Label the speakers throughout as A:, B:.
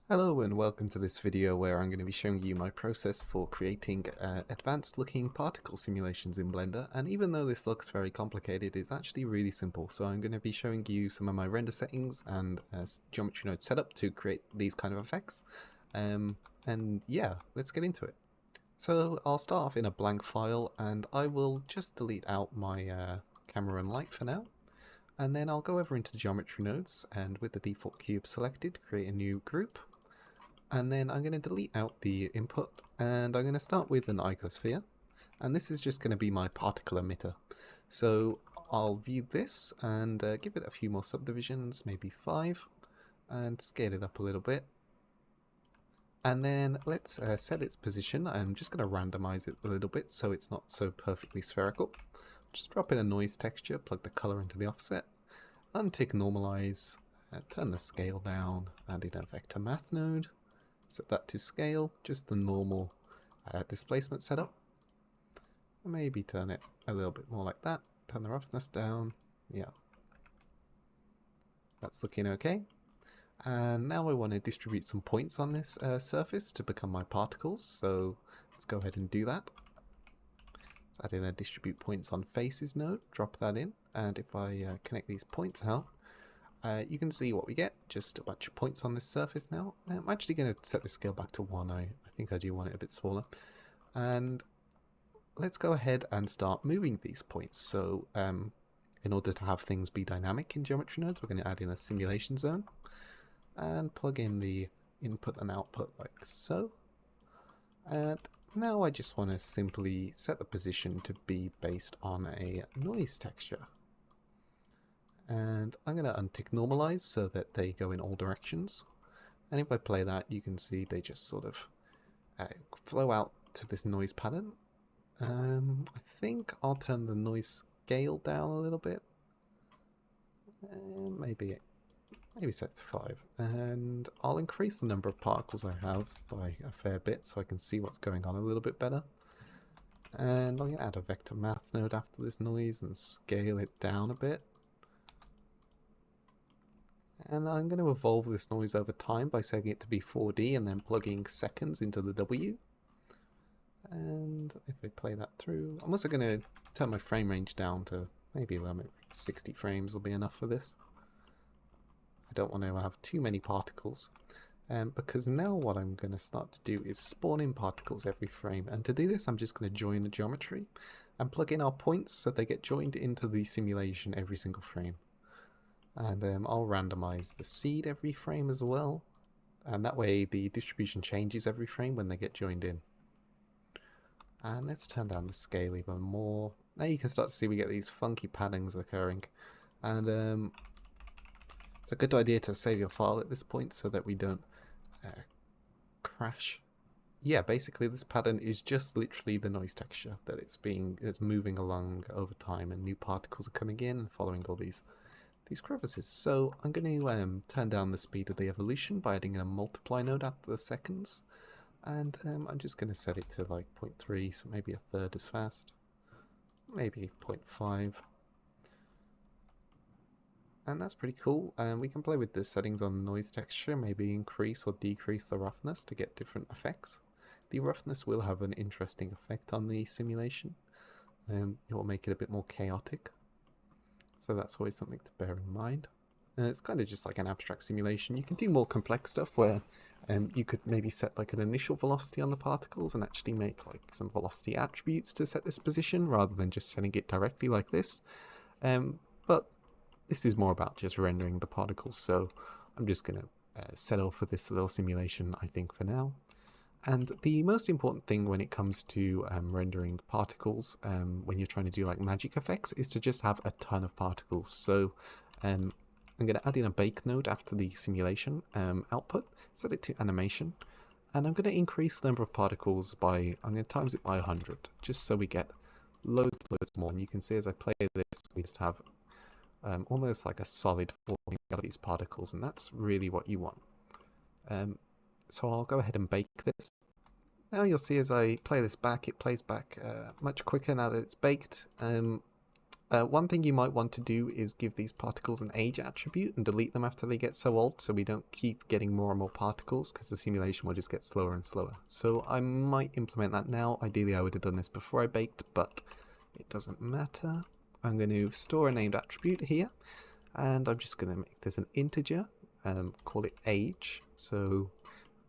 A: Hello and welcome to this video where I'm going to be showing you my process for creating advanced looking particle simulations in Blender, and even though this looks very complicated, it's actually really simple. So I'm going to be showing you some of my render settings and geometry node setup to create these kind of effects. And yeah, let's get into it. So I'll start off in a blank file and I will just delete out my camera and light for now. And then I'll go over into geometry nodes and with the default cube selected, create a new group. And then I'm going to delete out the input and I'm going to start with an icosphere, and this is just going to be my particle emitter. So I'll view this and give it a few more subdivisions, maybe 5, and scale it up a little bit. And then let's set its position. I'm just going to randomize it a little bit so it's not so perfectly spherical. Just drop in a noise texture, plug the color into the offset, untick normalize, turn the scale down, add in a vector math node. Set that to scale, just the normal displacement setup. Maybe turn it a little bit more like that. Turn the roughness down. Yeah. That's looking okay. And now I want to distribute some points on this surface to become my particles. So let's go ahead and do that. Let's add in a distribute points on faces node. Drop that in. And if I connect these points out, you can see what we get, just a bunch of points on this surface now. I'm actually going to set the scale back to 1, I think I do want it a bit smaller. And let's go ahead and start moving these points. So in order to have things be dynamic in geometry nodes, we're going to add in a simulation zone and plug in the input and output like so. And now I just want to simply set the position to be based on a noise texture. And I'm going to untick normalize so that they go in all directions. And if I play that, you can see they just sort of flow out to this noise pattern. I think I'll turn the noise scale down a little bit. Maybe set it to 5. And I'll increase the number of particles I have by a fair bit so I can see what's going on a little bit better. And I'm going to add a vector math node after this noise and scale it down a bit. And I'm going to evolve this noise over time by setting it to be 4D and then plugging seconds into the W. And if I play that through, I'm also going to turn my frame range down to maybe 60 frames will be enough for this. I don't want to have too many particles, because now what I'm going to start to do is spawn in particles every frame. And to do this, I'm just going to join the geometry and plug in our points so they get joined into the simulation every single frame. And I'll randomize the seed every frame as well, and that way the distribution changes every frame when they get joined in. And let's turn down the scale even more. Now you can start to see we get these funky patterns occurring, and it's a good idea to save your file at this point so that we don't crash. Yeah, basically this pattern is just literally the noise texture that it's moving along over time, and new particles are coming in and following all these crevices. So I'm going to turn down the speed of the evolution by adding a multiply node after the seconds, and I'm just going to set it to like 0.3, so maybe a third as fast, maybe 0.5, and that's pretty cool. We can play with the settings on noise texture, maybe increase or decrease the roughness to get different effects. The roughness will have an interesting effect on the simulation. It will make it a bit more chaotic. So that's always something to bear in mind. And it's kind of just like an abstract simulation. You can do more complex stuff where you could maybe set like an initial velocity on the particles and actually make like some velocity attributes to set this position rather than just setting it directly like this. But this is more about just rendering the particles, so I'm just going to settle for this little simulation, I think, for now. And the most important thing when it comes to rendering particles, when you're trying to do like magic effects, is to just have a ton of particles. So I'm going to add in a bake node after the simulation output, set it to animation, and I'm going to increase the number of particles by, I'm going to times it by 100, just so we get loads more. And you can see as I play this, we just have almost like a solid forming of these particles, and that's really what you want. So I'll go ahead and bake this. Now you'll see as I play this back, it plays back much quicker now that it's baked. One thing you might want to do is give these particles an age attribute and delete them after they get so old, so we don't keep getting more and more particles, because the simulation will just get slower and slower. So I might implement that now. Ideally I would have done this before I baked, but it doesn't matter. I'm going to store a named attribute here, and I'm just going to make this an integer, call it age, so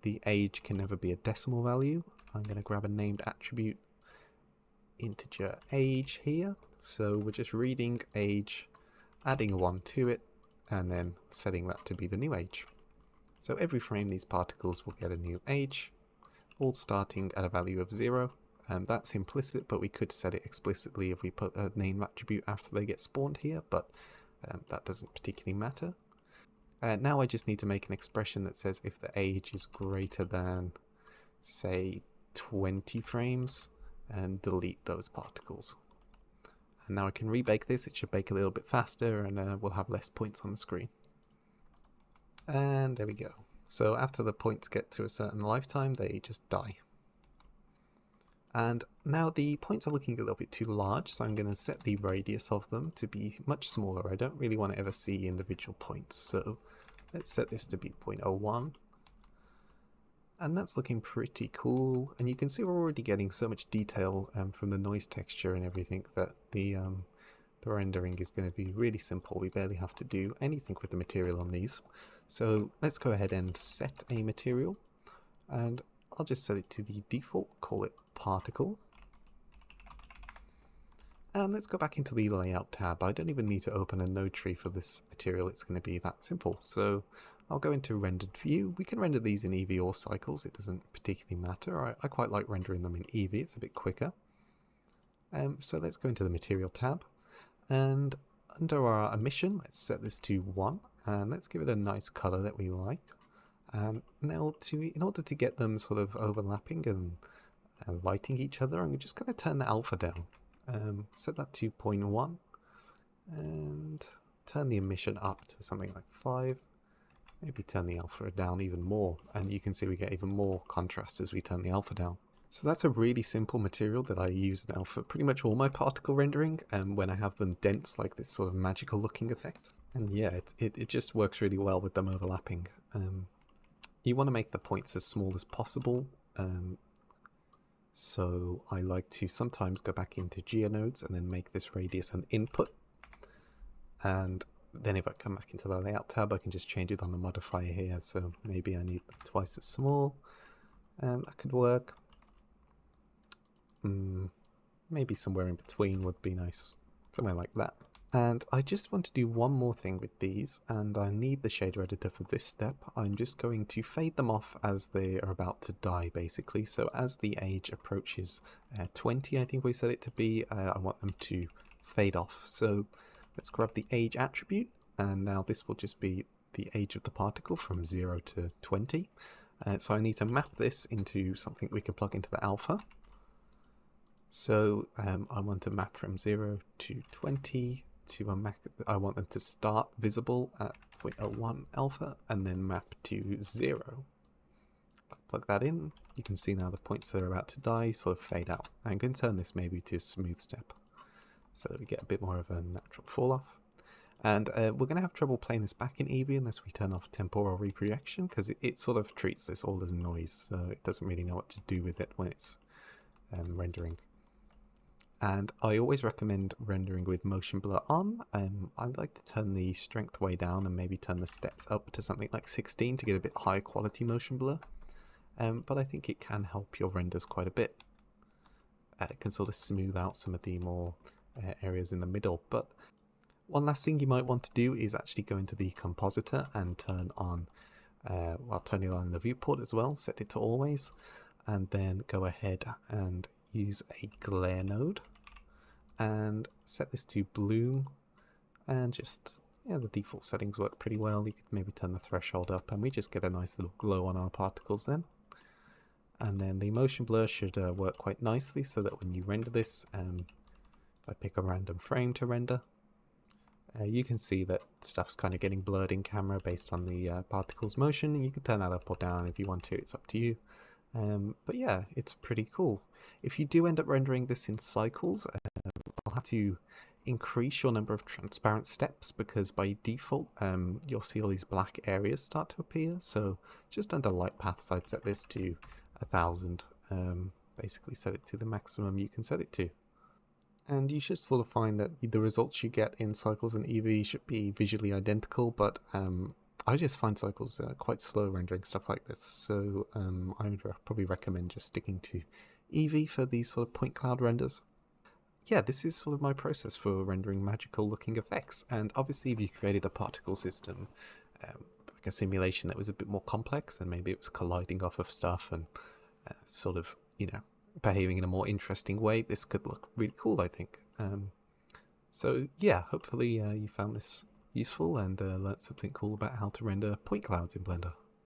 A: the age can never be a decimal value. I'm going to grab a named attribute integer age here. So we're just reading age, adding a 1 to it, and then setting that to be the new age. So every frame these particles will get a new age, all starting at a value of 0. That's implicit, but we could set it explicitly if we put a name attribute after they get spawned here, but that doesn't particularly matter. Now I just need to make an expression that says if the age is greater than, say, 20 frames, and delete those particles. And now I can rebake this. It should bake a little bit faster, and we'll have less points on the screen. And there we go. So after the points get to a certain lifetime, they just die. And now the points are looking a little bit too large, so I'm going to set the radius of them to be much smaller. I don't really want to ever see individual points, so let's set this to be 0.01. And that's looking pretty cool, and you can see we're already getting so much detail from the noise texture and everything that the rendering is going to be really simple. We barely have to do anything with the material on these. So let's go ahead and set a material, and I'll just set it to the default, call it particle. And let's go back into the layout tab. I don't even need to open a node tree for this material, it's going to be that simple. So I'll go into rendered view. We can render these in Eevee or cycles, it doesn't particularly matter. I quite like rendering them in Eevee, it's a bit quicker. So let's go into the material tab, and under our emission, let's set this to 1, and let's give it a nice color that we like. Now, in order to get them sort of overlapping and lighting each other, I'm just going to turn the alpha down. Set that to 0.1, and turn the emission up to something like 5. Maybe turn the alpha down even more, and you can see we get even more contrast as we turn the alpha down. So that's a really simple material that I use now for pretty much all my particle rendering, and when I have them dense, like this sort of magical looking effect. And yeah, it just works really well with them overlapping. You want to make the points as small as possible, so I like to sometimes go back into geo-nodes and then make this radius an input, and then if I come back into the layout tab, I can just change it on the modifier here. So maybe I need them twice as small. That could work. Maybe somewhere in between would be nice. Somewhere like that. And I just want to do one more thing with these, and I need the shader editor for this step. I'm just going to fade them off as they are about to die, basically. So as the age approaches 20, I think we set it to be, I want them to fade off. So let's grab the age attribute, and now this will just be the age of the particle from 0 to 20. So I need to map this into something we can plug into the alpha. So I want to map from 0 to 20 to a map. I want them to start visible at 0.01 alpha and then map to 0. Plug that in. You can see now the points that are about to die sort of fade out. I'm going to turn this maybe to smooth step, so that we get a bit more of a natural fall off. And we're going to have trouble playing this back in Eevee unless we turn off temporal reprojection, because it sort of treats this all as noise, so it doesn't really know what to do with it when it's rendering. And I always recommend rendering with motion blur on. I like to turn the strength way down and maybe turn the steps up to something like 16 to get a bit higher quality motion blur. But I think it can help your renders quite a bit. It can sort of smooth out some of the more areas in the middle. But one last thing you might want to do is actually go into the compositor and turn on, turn it on in the viewport as well, set it to always, and then go ahead and use a glare node and set this to bloom, and just, yeah, the default settings work pretty well. You could maybe turn the threshold up and we just get a nice little glow on our particles then. And then the motion blur should work quite nicely, so that when you render this, if I pick a random frame to render, you can see that stuff's kind of getting blurred in camera based on the particle's motion. You can turn that up or down if you want to, it's up to you. But yeah, it's pretty cool. If you do end up rendering this in cycles, I'll have to increase your number of transparent steps, because by default you'll see all these black areas start to appear. So just under light paths I'd set this to 1000, basically set it to the maximum you can set it to. And you should sort of find that the results you get in Cycles and Eevee should be visually identical, but I just find Cycles quite slow rendering stuff like this, so I would probably recommend just sticking to Eevee for these sort of point cloud renders. Yeah, this is sort of my process for rendering magical looking effects, and obviously if you created a particle system, like a simulation that was a bit more complex, and maybe it was colliding off of stuff and sort of, behaving in a more interesting way, this could look really cool, I think. So yeah, hopefully you found this useful and learnt something cool about how to render point clouds in Blender.